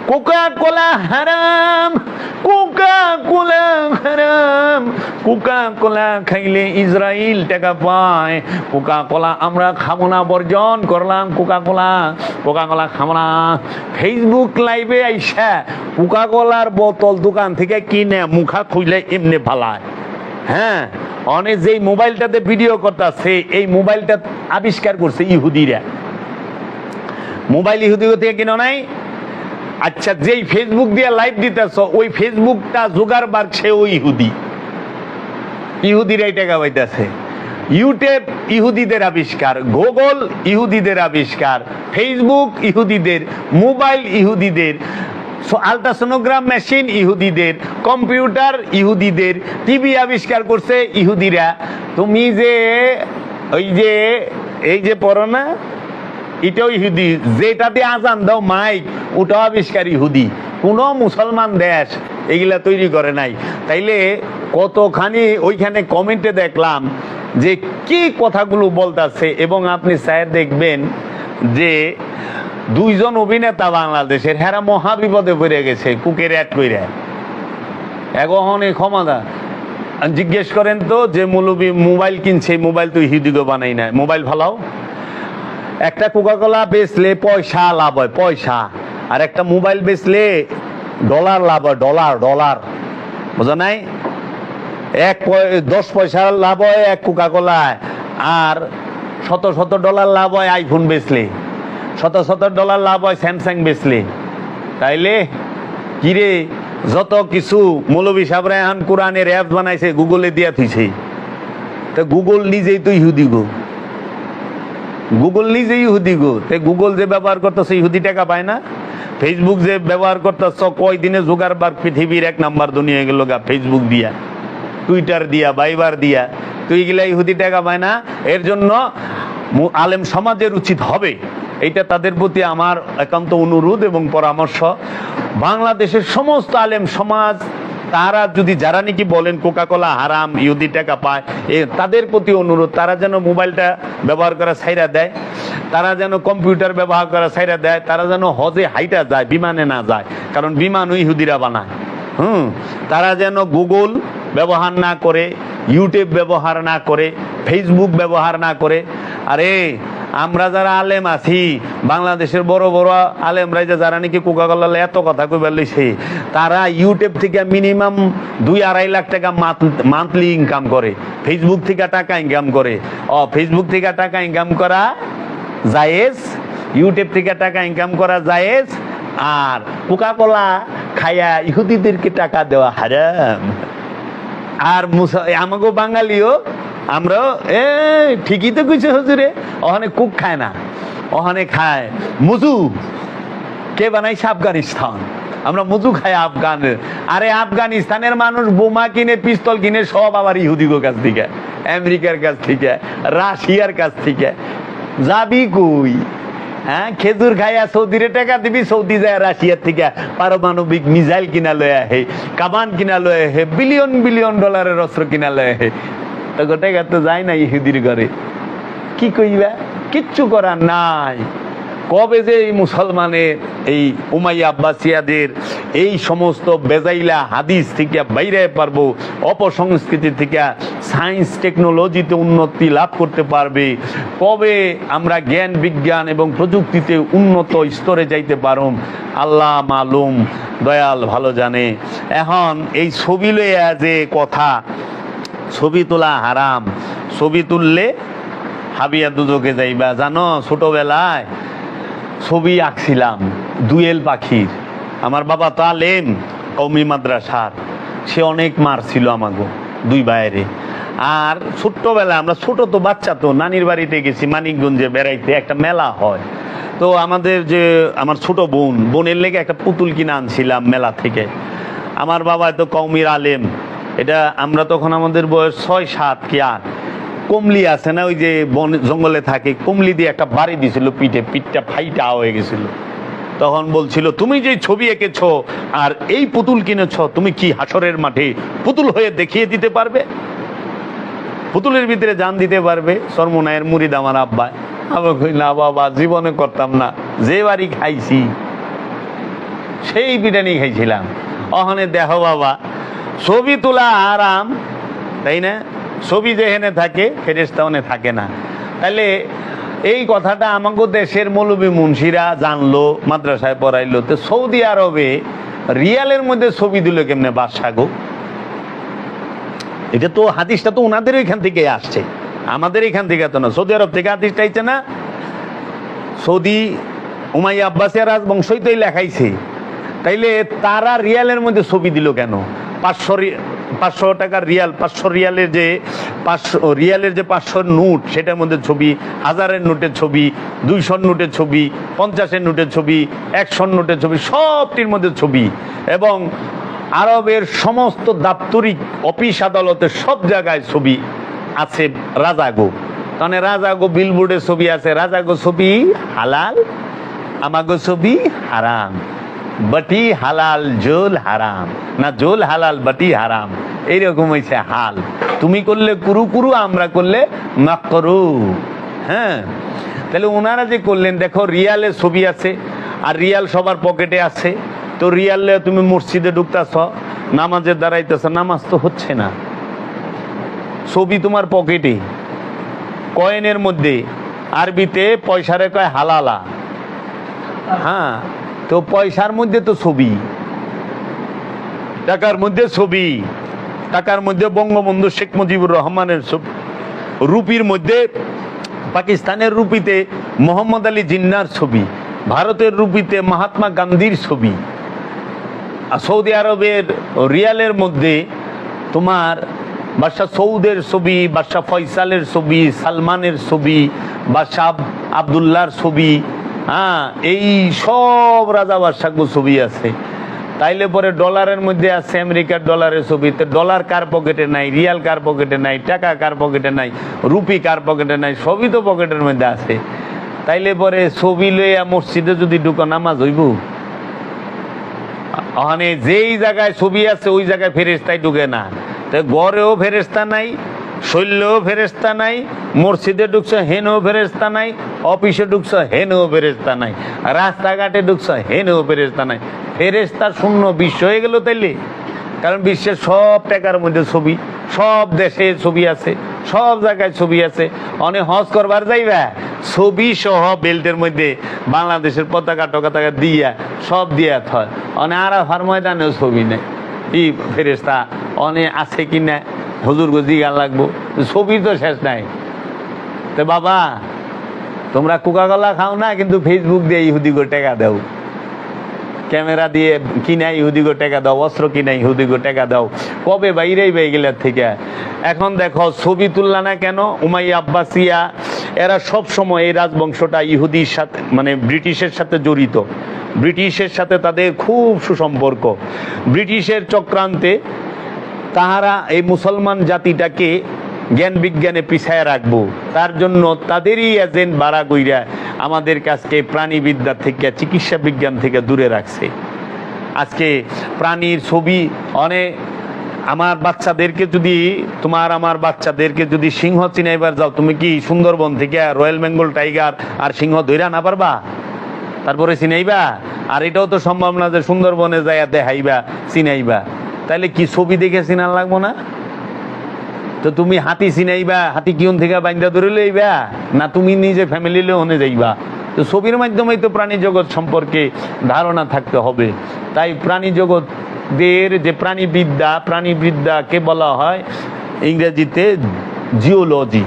Coca কোলা হারাম, Coca কোলা হারাম, Coca কোলা খাইলে ইসরায়েল টাকা পায়, কোকা কোলা আমরা খাবো না, বর্জন করলাম কোকা কোলা, কোকা কোলা খাবো না। ফেসবুক লাইভে আইসা কোকা কোলার বোতল দোকান থেকে কিনে মুখা খুইলে এমনি ফালায়। হ্যাঁ, অনেক যেই মোবাইলটাতে ভিডিও করতেছে, এই মোবাইলটা আবিষ্কার করছে ইহুদিরা। মোবাইল ইহুদি থেকে কিনো নাই? আচ্ছা, যেই ফেসবুক দিয়ে লাইভ দিতেছ, ওই ফেসবুকটা জোগাড় বাড়ছে ওই ইহুদিরাই টাকা পাইতেছে। ইউটিউব ইহুদিদের আবিষ্কার, গুগল ইহুদিদের আবিষ্কার, ফেসবুক ইহুদিদের, মোবাইল ইহুদিদের, আলট্রাসোনোগ্রাম মেশিন ইহুদিদের, কম্পিউটার ইহুদিদের, টিভি আবিষ্কার করছে ইহুদিরা। তুমি যে এই যে পড়ো না, এটাও ইহুদি। যেটা দিয়ে আজান দাও মাইক, ওটাও আবিষ্কার ইহুদি। কোন মুসলমান দেশ এগুলা তৈরি করে নাই। তাইলে কতখানি ওইখানে কমেন্টে দেখলাম যে কি কথাগুলো বলতেছে। এবং আপনি চাই দেখবেন যে দুইজন অভিনেতা বাংলাদেশের, হেরা মহাবিপদে পড়ে গেছে কুকের অ্যাড কইরা। এখন ক্ষমা দা জিজ্ঞেস করেন তো, যে মৌলবী মোবাইল কিনছে, মোবাইল তো ইহুদিকে বানাই না, মোবাইল ভালাও। একটা কোকা কোলা বেচলে পয়সা লাভ হয়, পয়সা। আর একটা মোবাইল বেচলে ডলার লাভ হয়, ডলার ডলার, বোঝা নাই? 10 পয়সা লাভ হয় এক কোকা কোলায়, আর শত শত ডলার লাভ হয় আইফোন বেচলে, শত শত ডলার লাভ হয় স্যামসাং বেচলে। তাইলে কিরে, যত কিছু মৌলবী সাহেবরা এখন কোরআনের অ্যাপ বানাইছে, গুগলে দিয়া থুইছে। তো গুগল নিজেই তো ইহুদি গো, গুগল নিজেই ইহুদি গো। তে গুগল যে ব্যবহার করতেছে ইহুদি টাকা পায় না? ফেসবুক যে ব্যবহার করতেছ, কয়দিনে জোগাড় বার পৃথিবীর 1 নাম্বার দুনিয়া গেল গা, ফেসবুক দিয়া, টুইটার দিয়া, ভাইবার দিয়া। তো এইগুলা ইহুদি টাকা পায় না? এর জন্য আলেম সমাজের উচিত হবে, এইটা তাদের প্রতি আমার একান্ত অনুরোধ এবং পরামর্শ, বাংলাদেশের সমস্ত আলেম সমাজ, তারা যদি, যারা নাকি বলেন কোকা কোলা হারাম, ইহুদি টাকা পায়, তাদের প্রতি অনুরোধ, তারা যেন মোবাইলটা ব্যবহার করা ছাইরা দেয়, তারা যেন কম্পিউটার ব্যবহার করা ছাইরা দেয়, তারা যেন হজে হাইটা যায়, বিমানে না যায়, কারণ বিমানও ইহুদিরা বানায়। তারা যেন গুগল ব্যবহার না করে, ইউটিউব ব্যবহার না করে, ফেসবুক ব্যবহার না করে। আরে আমরা যারা আলেম আছি, বাংলাদেশের বড় বড় আলেমরা যারা নাকি কোকা কোলা এত কথা কইবার লইছে, তারা ইউটিউব থেকে মিনিমাম 2-2.5 লাখ টাকা মান্থলি ইনকাম করে, ফেসবুক থেকে টাকা ইনকাম করে। ফেসবুক থেকে টাকা ইনকাম করা জায়েজ, ইউটিউব থেকে টাকা ইনকাম করা জায়েজ, আর কোকা কোলা খাইয়া ইহুদিদেরকে টাকা দেওয়া হারাম। আর আমাকে বাঙালিও আমরা ঠিকই তো কইছে হুজুরে, ওখানে কুক খায় না, ওখানে খায় মুজু। কে বানাইছে? আফগানিস্তান। আমরা মুজু খাই আফগানের। আরে আফগানিস্তানের মানুষ বোমা কিনে, পিস্তল কিনে সব আবার ইহুদিগো কাছ থেকে, আমেরিকার কাছ থেকে, রাশিয়ার কাছ থেকে। যাবি কই? হ্যাঁ, খেজুর খাইয়া সৌদিরে টাকা দিবি, সৌদি যায় রাশিয়ার থেকে পারমাণবিক মিসাইল কিনা লয়ে আহে, কামান কিনা লয়ে আহে, বিলিয়ন বিলিয়ন ডলারের অস্ত্র কিনা লয়ে আহে। তো টাকা তো যায় না ইহুদির ঘরে। কি কইবা? কিচ্ছু করার নাই। কবে যে এই মুসলমানের, এই উমাইয়া আব্বাসিয়াদের এই সমস্ত বেজাইলা হাদিস থেকে বাইরে পারবো, অপসংস্কৃতি থেকে সায়েন্স টেকনোলজিতে উন্নতি লাভ করতে পারবে, কবে আমরা জ্ঞান বিজ্ঞান এবং প্রযুক্তিতে উন্নত স্তরে যাইতে পারম, আল্লাহ মালুম, দয়াল ভালো জানে। এখন এই ছবি লইয়া যে কথা, ছবি তোলা হারাম, ছবি তুললে হাবিয়া দুজকে যাইবা। জানো, ছোটবেলায় ছবি আঁকছিলাম দুয়েল পাখির। আমার বাবা তো আলেম, কওমি মাদ্রাসার, সে অনেক মারছিল আমাকে, 2 বাইরে। আর ছোট্টবেলায় আমরা, ছোট তো বাচ্চা, তো নানির বাড়িতে গেছি মানিকগঞ্জে বেড়াইতে, একটা মেলা হয়। তো আমাদের যে আমার ছোট বোনের লেগে একটা পুতুল কিনে আনছিলাম মেলা থেকে। আমার বাবা তো কওমির আলেম, এটা আমরা তখন, আমাদের বয়স 6-7 কি 8। কমলি আছে না, ওই যে বন জঙ্গলে থাকে, কমলি দিয়ে একটা বাড়ি দিছিল পিঠে, পিঠটা ফাইটা হয়ে গেছিল। তখন বলছিল, তুমি যে ছবি এঁকেছো আর এই পুতুল কিনেছ, তুমি কি হাসরের মাঠে পুতুল হয়ে দেখিয়ে দিতে পারবে? পুতুলের ভিতরে জান দিতে পারবে? সরমনায়ের মুরিদ আমার আব্বা। আমি কই, না বাবা, জীবনে করতাম না। যে বাড়ি খাইছি সেই বিরিয়ানি খাইছিলাম। ওখানে দেখো বাবা, ছবি তোলা আরাম, তাই না? ছবি যেখানে থাকে ফেরেশতা ওখানে থাকে না। তাহলে এই কথাটা আমাকে দেশের মৌলবী মুন্সিরা জানলো, মাদ্রাসায় পড়াইলো। তো সৌদি আরবে রিয়ালের মধ্যে ছবি দিল কেমনে বাদশা গো? এটা তো হাদিসটা তো ওনাদের ওইখান থেকে আসছে, আমাদের এখান থেকে তো না। সৌদি আরব থেকে হাদিসটা আইছে না, সৌদি উমাইয়া আব্বাসিয়া রাজবংশই তো লেখাইছে। তাইলে তারা রিয়ালের মধ্যে ছবি দিল কেন? 500 টাকার রিয়াল, 500 রিয়ালের যে 500 রিয়ালের যে 500 নোট, সেটার মধ্যে ছবি, 1000-এর নোটের ছবি, 200-এর নোটের ছবি, 50-এর নোটের ছবি, 100-এর নোটের ছবি, সবটির মধ্যে ছবি। এবং আরবের সমস্ত দাপ্তরিক অফিস আদালতের সব জায়গায় ছবি আছে রাজাগো। তাহলে রাজাগো বিলবোর্ডের ছবি আছে, রাজাগো ছবি হালাল, আমাগো ছবি হারাম। বাটি হালাল জোল হারাম, না জোল হালাল বাটি হারাম, এইরকম হয়েছে হাল। তুমি করলে কুরু কুরু, আমরা করলে মাকরু। হ্যাঁ, তাহলে ওনারা যে করলেন, দেখো রিয়ালে ছবি আছে, আর রিয়াল সবার পকেটে আছে। তো রিয়ালে তুমি মসজিদে ঢুকতেছ, নামাজে দাঁড়াইতেছ, নামাজ তো হচ্ছে না, ছবি তোমার পকেটে। কয়েনের মধ্যে আরবিতে পয়সারে কয় হালালা। হ্যাঁ, তো পয়সার মধ্যে তো ছবি, টাকার মধ্যে ছবি, টাকার মধ্যে বঙ্গবন্ধু শেখ মুজিবুর রহমানের ছবি, রুপির মধ্যে পাকিস্তানের রুপিতে মোহাম্মদ আলী জিন্নার ছবি, ভারতের রুপিতে মহাত্মা গান্ধীর ছবি। সৌদি আরবের রিয়ালের মধ্যে তোমার বাদশাহ সৌদের ছবি, বাদশাহ ফয়সালের ছবি, সালমানের ছবি, বাদশাহ আবদুল্লাহর ছবি। হ্যাঁ, এই সব রাজা বাদশাহর ছবি আছে। তাইলে পরে ডলারের মধ্যে আছে আমেরিকার ডলারের ছবি। তো ডলার কার পকেটে নাই, রিয়াল কার পকেটে নাই, টাকা কার পকেটে নাই, রুপি কার পকেটে নাই, সবই তো পকেটের মধ্যে আছে। তাইলে পরে ছবি লইয়া মসজিদে যদি ঢুকো, নামাজ হইব? ওখানে যেই জায়গায় ছবি আছে ওই জায়গায় ফেরেশতাই ঢুকে না। তো গড়েও ফেরেশতা নাই, শৈলেও ফেরেশতা নাই, মসজিদে ঢুকছো হেনেও ফেরেশতা নাই, অফিসে ঢুকছো হেনেও ফেরেশতা নাই, রাস্তাঘাটে ঢুকছো হেনেও ফেরেশতা নাই। ফেরেশতা শূন্য বিশ্ব হয়ে গেল তাইলে। কারণ বিশ্বের সব টাকার মধ্যে ছবি, সব দেশে ছবি আছে, সব জায়গায় ছবি আছে। অনেক হজ করবার যাইবা, ছবি সহ বেল্টের মধ্যে বাংলাদেশের পতাকা টকাতাকা দিয়া সব দিয়া থয়। অনেক আরাফার ময়দানেও ছবি নেই। এই ফেরেশতা অনেক আছে কি না হুজুর গজি গান লাগবো, ছবির তো শেষ নাই। তো বাবা, তোমরা কোকাকোলা খাও না, কিন্তু ফেসবুক দিয়ে ইহুদি গো টাকা দাও, ক্যামেরা দিয়ে কিনা ইহুদি গো টাকা দাও, অস্ত্র কিনা ইহুদি গো টাকা দাও। কবে বাইরেই বেয়ে গেলার থেকে। এখন দেখো ছবি তুললা না কেন? উমাইয়া আব্বাসিয়া এরা সব সময়, এই রাজবংশটা ইহুদির সাথে, মানে ব্রিটিশের সাথে জড়িত। ব্রিটিশের সাথে তাদের খুব সুসম্পর্ক। ব্রিটিশের চক্রান্তে তাহারা এই মুসলমান জাতিটাকে জ্ঞান বিজ্ঞানে পিছায় রাখবো, তার জন্য তাদেরই এজেন্ট বাড়া কইরা আমাদের কাছকে প্রাণীবিদ্যা থেকে, চিকিৎসা বিজ্ঞান থেকে দূরে রাখছে। আজকে প্রাণীর ছবি অনেক, আমার বাচ্চাদেরকে যদি, তোমার আমার বাচ্চাদেরকে যদি সিংহ চিনাইবার যাও, তুমি কি সুন্দরবন থেকে রয়্যাল বেঙ্গল টাইগার আর সিংহ ধইরা না পারবা? তারপরে চিনাইবা? আর এটাও তো সম্ভব না যে সুন্দরবনে যাইয়া দেখাইবা চিনাইবা। তাহলে কি ছবি দেখে চিনার লাগবো না? তো তুমি হাতি চিনাইবা, হাতি কিউন থেকে বাইন্দা ধরে লইবা, না তুমি নিজে ফ্যামিলি লোনে যাইবা? তো ছবির মাধ্যমেই তো প্রাণী জগৎ সম্পর্কে ধারণা থাকতে হবে। তাই প্রাণী জগতের যে প্রাণীবিদ্যাকে বলা হয় ইংরেজিতে জিওলজি।